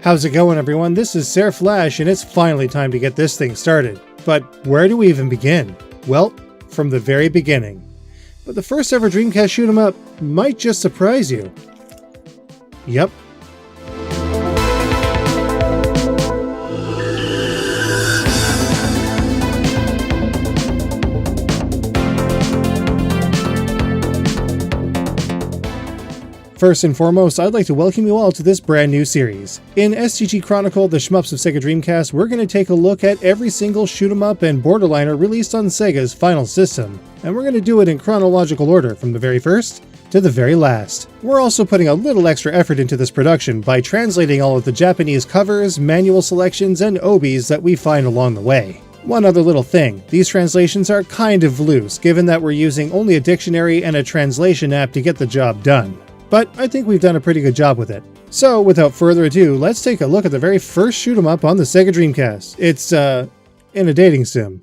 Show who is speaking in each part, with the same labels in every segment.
Speaker 1: How's it going, everyone? This is Sir Flash, and it's finally time to get this thing started. But where do we even begin? Well, from the very beginning. But the first ever Dreamcast shoot 'em up might just surprise you. Yep. First and foremost, I'd like to welcome you all to this brand new series. In STG Chronicle, the shmups of Sega Dreamcast, we're going to take a look at every single shoot 'em up and borderliner released on Sega's final system. And we're going to do it in chronological order, from the very first to the very last. We're also putting a little extra effort into this production by translating all of the Japanese covers, manual selections, and obis that we find along the way. One other little thing, these translations are kind of loose, given that we're using only a dictionary and a translation app to get the job done. But I think we've done a pretty good job with it. So without further ado, let's take a look at the very first shoot 'em up on the Sega Dreamcast. It's, in a dating sim.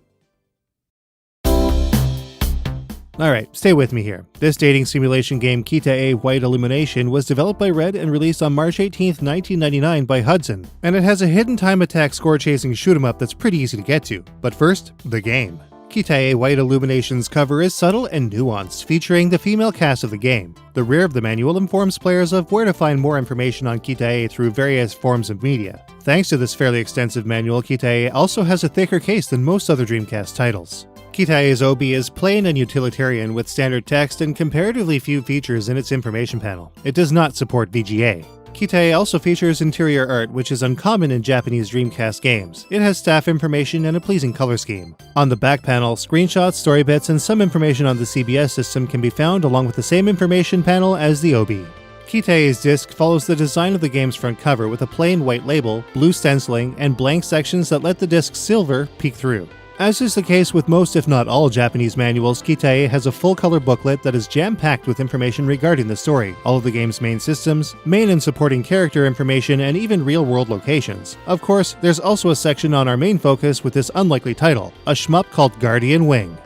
Speaker 1: Alright, stay with me here. This dating simulation game, Kita-A White Illumination, was developed by Red and released on March 18th, 1999 by Hudson, and it has a hidden time attack score-chasing shoot 'em up that's pretty easy to get to. But first, the game. Kita-A White Illumination's cover is subtle and nuanced, featuring the female cast of the game. The rear of the manual informs players of where to find more information on Kita-A through various forms of media. Thanks to this fairly extensive manual, Kita-A also has a thicker case than most other Dreamcast titles. Kita-A's OB is plain and utilitarian with standard text and comparatively few features in its information panel. It does not support VGA. Kita-A also features interior art, which is uncommon in Japanese Dreamcast games. It has staff information and a pleasing color scheme. On the back panel, screenshots, story bits, and some information on the CBS system can be found along with the same information panel as the OB. Kita-A's disc follows the design of the game's front cover with a plain white label, blue stenciling, and blank sections that let the disc's silver peek through. As is the case with most if not all Japanese manuals, Kita-A has a full-color booklet that is jam-packed with information regarding the story, all of the game's main systems, main and supporting character information, and even real-world locations. Of course, there's also a section on our main focus with this unlikely title, a shmup called Guardian Wing.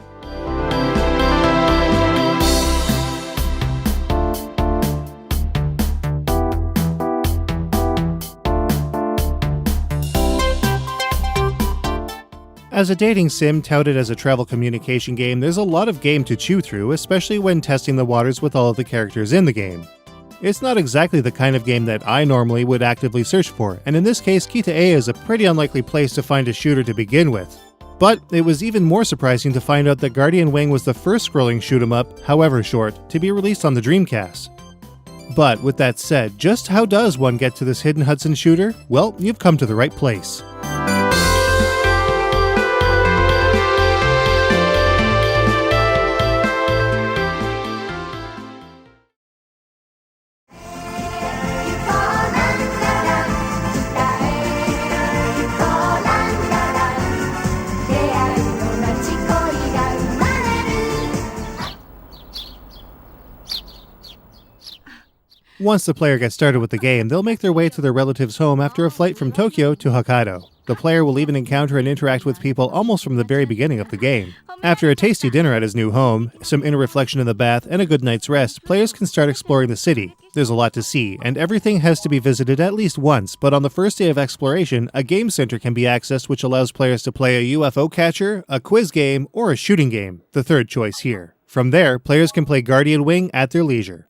Speaker 1: As a dating sim touted as a travel communication game, there's a lot of game to chew through, especially when testing the waters with all of the characters in the game. It's not exactly the kind of game that I normally would actively search for, and in this case, Kita-A is a pretty unlikely place to find a shooter to begin with. But it was even more surprising to find out that Guardian Wing was the first scrolling shoot 'em up, however short, to be released on the Dreamcast. But with that said, just how does one get to this hidden Hudson shooter? Well, you've come to the right place. Once the player gets started with the game, they'll make their way to their relative's home after a flight from Tokyo to Hokkaido. The player will even encounter and interact with people almost from the very beginning of the game. After a tasty dinner at his new home, some inner reflection in the bath, and a good night's rest, players can start exploring the city. There's a lot to see, and everything has to be visited at least once, but on the first day of exploration, a game center can be accessed which allows players to play a UFO catcher, a quiz game, or a shooting game, the third choice here. From there, players can play Guardian Wing at their leisure.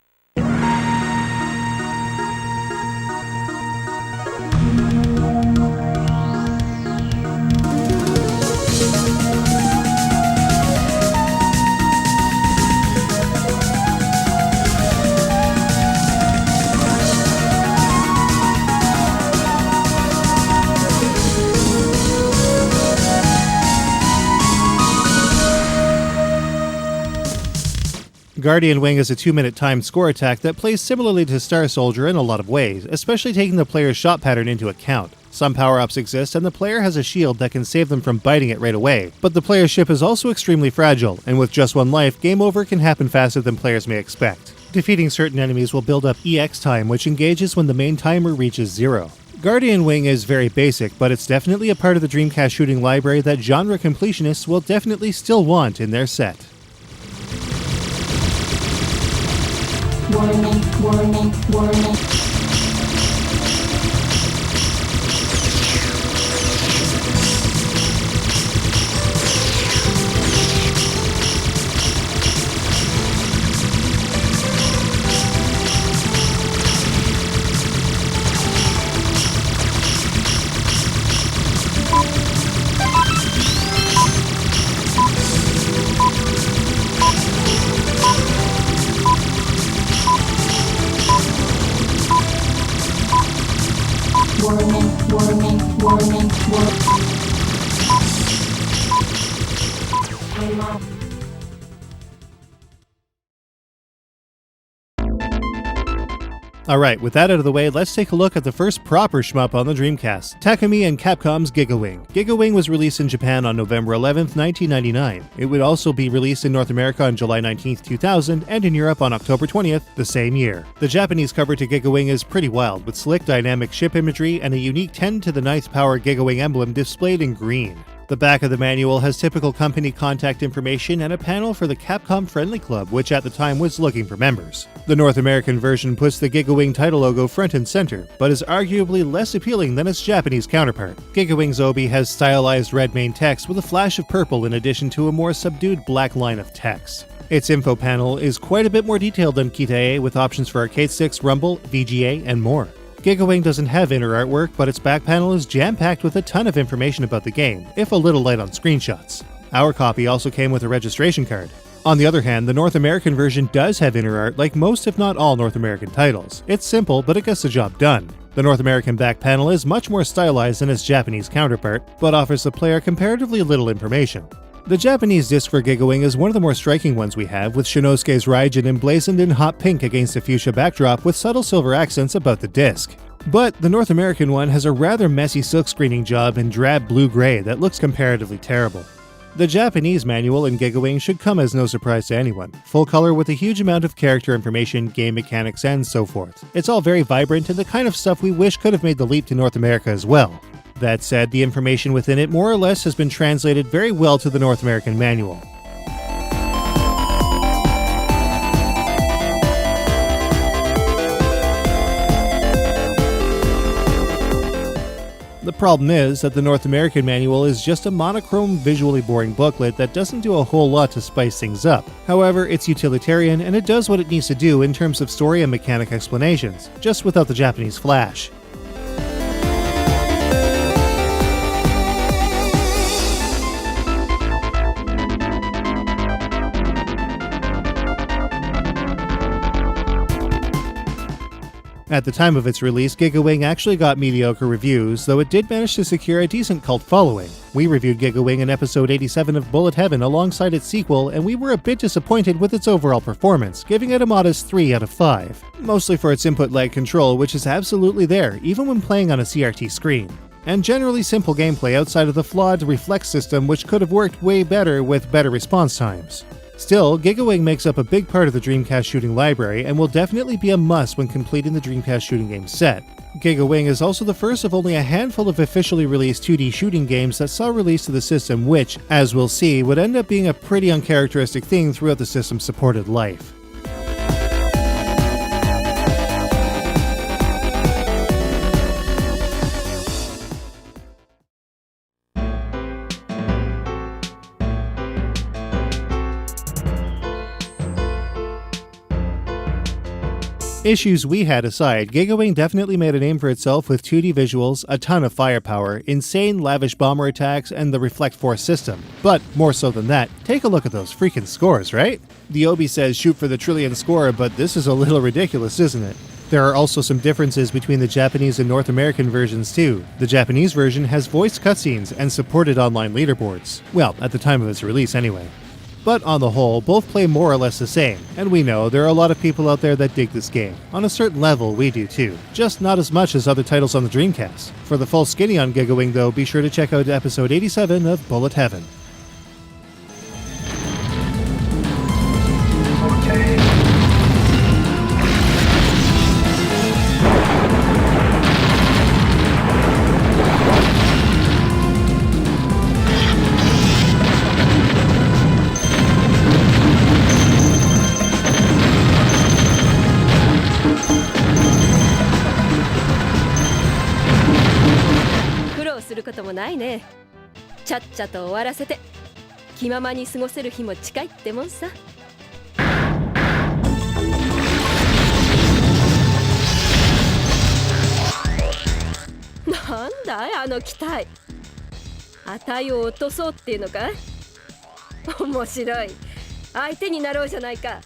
Speaker 1: Guardian Wing is a 2-minute timed score attack that plays similarly to Star Soldier in a lot of ways, especially taking the player's shot pattern into account. Some power-ups exist, and the player has a shield that can save them from biting it right away, but the player's ship is also extremely fragile, and with just one life, game over can happen faster than players may expect. Defeating certain enemies will build up EX time, which engages when the main timer reaches 0. Guardian Wing is very basic, but it's definitely a part of the Dreamcast shooting library that genre completionists will definitely still want in their set.
Speaker 2: Warning, warning, warning.
Speaker 1: Alright, with that out of the way, let's take a look at the first proper shmup on the Dreamcast, Takumi and Capcom's Giga Wing. Giga Wing was released in Japan on November 11th, 1999. It would also be released in North America on July 19th, 2000, and in Europe on October 20th, the same year. The Japanese cover to Giga Wing is pretty wild, with slick dynamic ship imagery and a unique 10 to the 9th power Giga Wing emblem displayed in green. The back of the manual has typical company contact information and a panel for the Capcom Friendly Club, which at the time was looking for members. The North American version puts the Giga Wing title logo front and center, but is arguably less appealing than its Japanese counterpart. Giga Wing's obi has stylized red main text with a flash of purple in addition to a more subdued black line of text. Its info panel is quite a bit more detailed than Kita-A, with options for arcade sticks, rumble, VGA, and more. Giga Wing doesn't have inner artwork, but its back panel is jam-packed with a ton of information about the game, if a little light on screenshots. Our copy also came with a registration card. On the other hand, the North American version does have inner art like most if not all North American titles. It's simple, but it gets the job done. The North American back panel is much more stylized than its Japanese counterpart, but offers the player comparatively little information. The Japanese disc for Giga Wing is one of the more striking ones we have, with Shinosuke's Raijin emblazoned in hot pink against a fuchsia backdrop with subtle silver accents about the disc. But the North American one has a rather messy silk screening job in drab blue-gray that looks comparatively terrible. The Japanese manual in Giga Wing should come as no surprise to anyone. Full color with a huge amount of character information, game mechanics, and so forth. It's all very vibrant and the kind of stuff we wish could have made the leap to North America as well. That said, the information within it more or less has been translated very well to the North American manual. The problem is that the North American manual is just a monochrome, visually boring booklet that doesn't do a whole lot to spice things up. However, it's utilitarian and it does what it needs to do in terms of story and mechanic explanations, just without the Japanese flash. At the time of its release, Giga Wing actually got mediocre reviews, though it did manage to secure a decent cult following. We reviewed Giga Wing in episode 87 of Bullet Heaven alongside its sequel, and we were a bit disappointed with its overall performance, giving it a modest 3 out of 5. Mostly for its input-lag control, which is absolutely there, even when playing on a CRT screen. And generally simple gameplay outside of the flawed reflex system, which could have worked way better with better response times. Still, Giga Wing makes up a big part of the Dreamcast shooting library and will definitely be a must when completing the Dreamcast shooting game set. Giga Wing is also the first of only a handful of officially released 2D shooting games that saw release to the system, which, as we'll see, would end up being a pretty uncharacteristic thing throughout the system's supported life. Issues we had aside, Giga Wing definitely made a name for itself with 2D visuals, a ton of firepower, insane lavish bomber attacks, and the Reflect Force system. But more so than that, take a look at those freaking scores, right? The obi says shoot for the trillion score, but this is a little ridiculous, isn't it? There are also some differences between the Japanese and North American versions too. The Japanese version has voiced cutscenes and supported online leaderboards. Well, at the time of its release anyway. But on the whole, both play more or less the same, and we know there are a lot of people out there that dig this game. On a certain level, we do too. Just not as much as other titles on the Dreamcast. For the full skinny on Giga Wing though, be sure to check out episode 87 of Bullet Heaven.
Speaker 2: ないね。ちゃっちゃと終わらせて気ままに過ごせる日も近いってもんさ。なんだいあの機体。値を落とそうっていうのか。面白い。相手になろうじゃないか。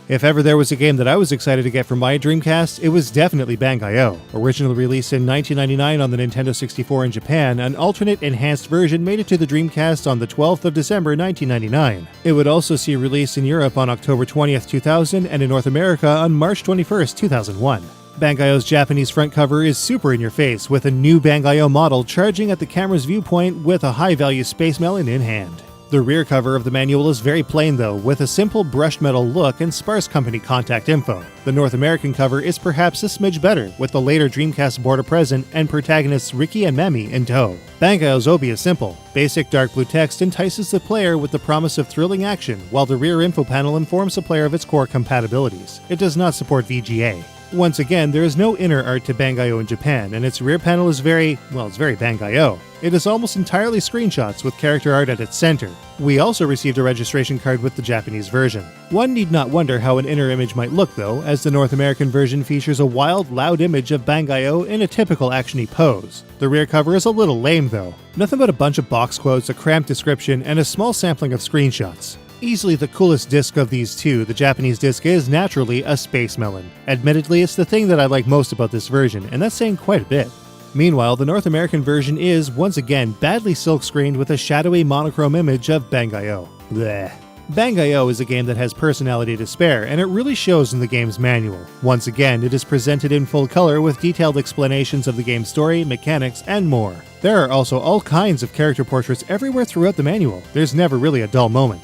Speaker 1: If ever there was a game that I was excited to get for my Dreamcast, it was definitely Bang-I-O. Originally released in 1999 on the Nintendo 64 in Japan, an alternate enhanced version made it to the Dreamcast on the 12th of December 1999. It would also see release in Europe on October 20th, 2000, and in North America on March 21st, 2001. Bang-I-O's Japanese front cover is super in your face, with a new Bang-I-O model charging at the camera's viewpoint with a high-value Space Melon in hand. The rear cover of the manual is very plain though, with a simple brushed metal look and sparse company contact info. The North American cover is perhaps a smidge better, with the later Dreamcast border present and protagonists Ricky and Memi in tow. Bang-I-O's obi is simple. Basic dark blue text entices the player with the promise of thrilling action, while the rear info panel informs the player of its core compatibilities. It does not support VGA. Once again, there is no inner art to Bang-I-O in Japan, and its rear panel is very Bang-I-O. It is almost entirely screenshots with character art at its center. We also received a registration card with the Japanese version. One need not wonder how an inner image might look though, as the North American version features a wild, loud image of Bang-I-O in a typical action-y pose. The rear cover is a little lame though. Nothing but a bunch of box quotes, a cramped description, and a small sampling of screenshots. Easily the coolest disc of these two, the Japanese disc is naturally a Space Melon. Admittedly, it's the thing that I like most about this version, and that's saying quite a bit. Meanwhile, the North American version is, once again, badly silk-screened with a shadowy monochrome image of Bang-I-O. Bleh. Bang-I-O is a game that has personality to spare, and it really shows in the game's manual. Once again, it is presented in full color with detailed explanations of the game's story, mechanics, and more. There are also all kinds of character portraits everywhere throughout the manual. There's never really a dull moment.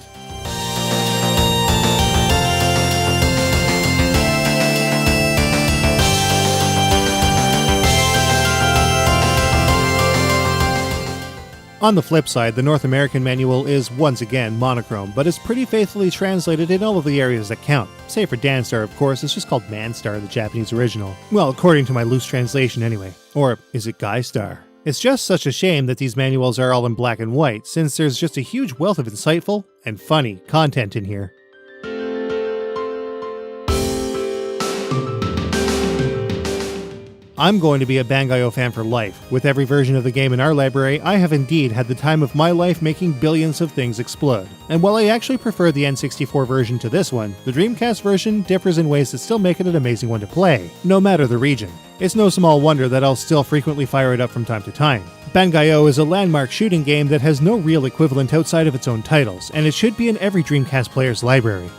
Speaker 1: On the flip side, the North American manual is once again monochrome, but is pretty faithfully translated in all of the areas that count. Save for Danstar, of course, it's just called Manstar, the Japanese original. Well, according to my loose translation anyway. Or is it Guy Star? It's just such a shame that these manuals are all in black and white, since there's just a huge wealth of insightful and funny content in here. I'm going to be a Bang-I-O fan for life. With every version of the game in our library, I have indeed had the time of my life making billions of things explode. And while I actually prefer the N64 version to this one, the Dreamcast version differs in ways that still make it an amazing one to play, no matter the region. It's no small wonder that I'll still frequently fire it up from time to time. Bang-I-O is a landmark shooting game that has no real equivalent outside of its own titles, and it should be in every Dreamcast player's library.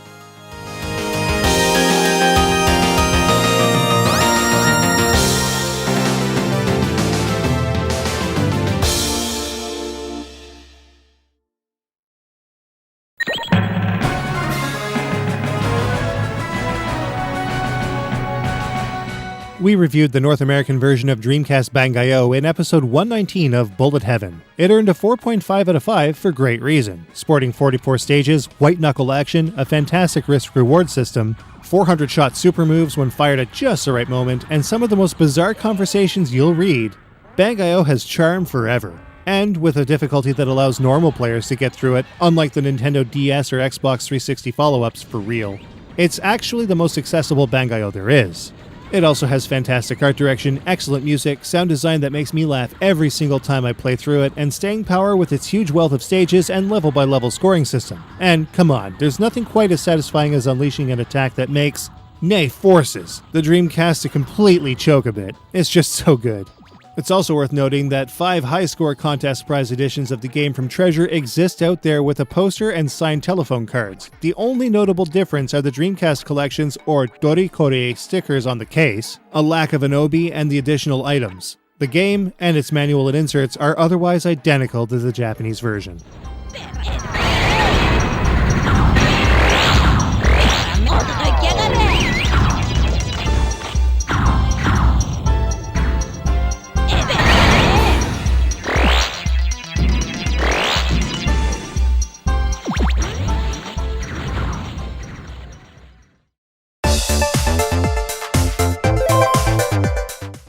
Speaker 1: We reviewed the North American version of Dreamcast Bang-I-O in episode 119 of Bullet Heaven. It earned a 4.5 out of 5 for great reason. Sporting 44 stages, white-knuckle action, a fantastic risk-reward system, 400-shot super moves when fired at just the right moment, and some of the most bizarre conversations you'll read, Bang-I-O has charm forever. And with a difficulty that allows normal players to get through it, unlike the Nintendo DS or Xbox 360 follow-ups for real. It's actually the most accessible Bang-I-O there is. It also has fantastic art direction, excellent music, sound design that makes me laugh every single time I play through it, and staying power with its huge wealth of stages and level-by-level scoring system. And come on, there's nothing quite as satisfying as unleashing an attack that makes, nay forces, the Dreamcast to completely choke a bit. It's just so good. It's also worth noting that 5 high-score contest prize editions of the game from Treasure exist out there with a poster and signed telephone cards. The only notable difference are the Dreamcast Collections or Dorikore stickers on the case, a lack of an obi, and the additional items. The game and its manual and inserts are otherwise identical to the Japanese version.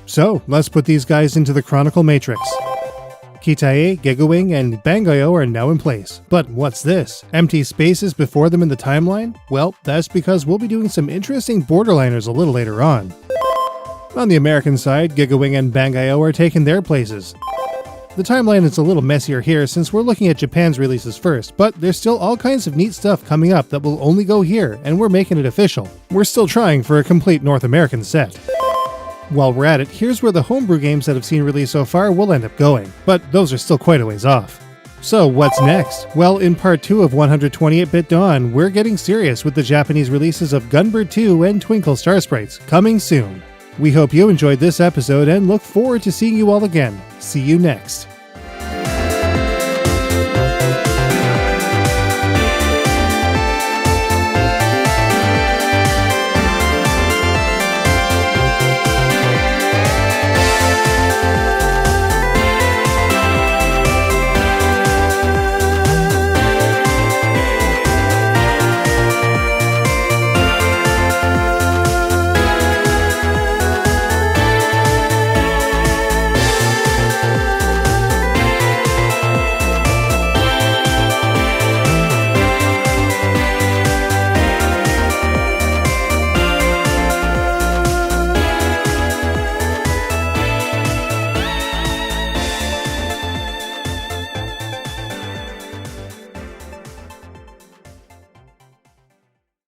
Speaker 1: So, let's put these guys into the Chronicle Matrix. Kita-e, Giga Wing, and Bang-I-O are now in place. But what's this? Empty spaces before them in the timeline? Well, that's because we'll be doing some interesting borderliners a little later on. On the American side, Giga Wing and Bang-I-O are taking their places. The timeline is a little messier here since we're looking at Japan's releases first, but there's still all kinds of neat stuff coming up that will only go here, and we're making it official. We're still trying for a complete North American set. While we're at it, here's where the homebrew games that have seen release so far will end up going, but those are still quite a ways off. So what's next? Well, in part 2 of 128-bit Dawn, we're getting serious with the Japanese releases of Gunbird 2 and Twinkle Star Sprites, coming soon. We hope you enjoyed this episode and look forward to seeing you all again. See you next.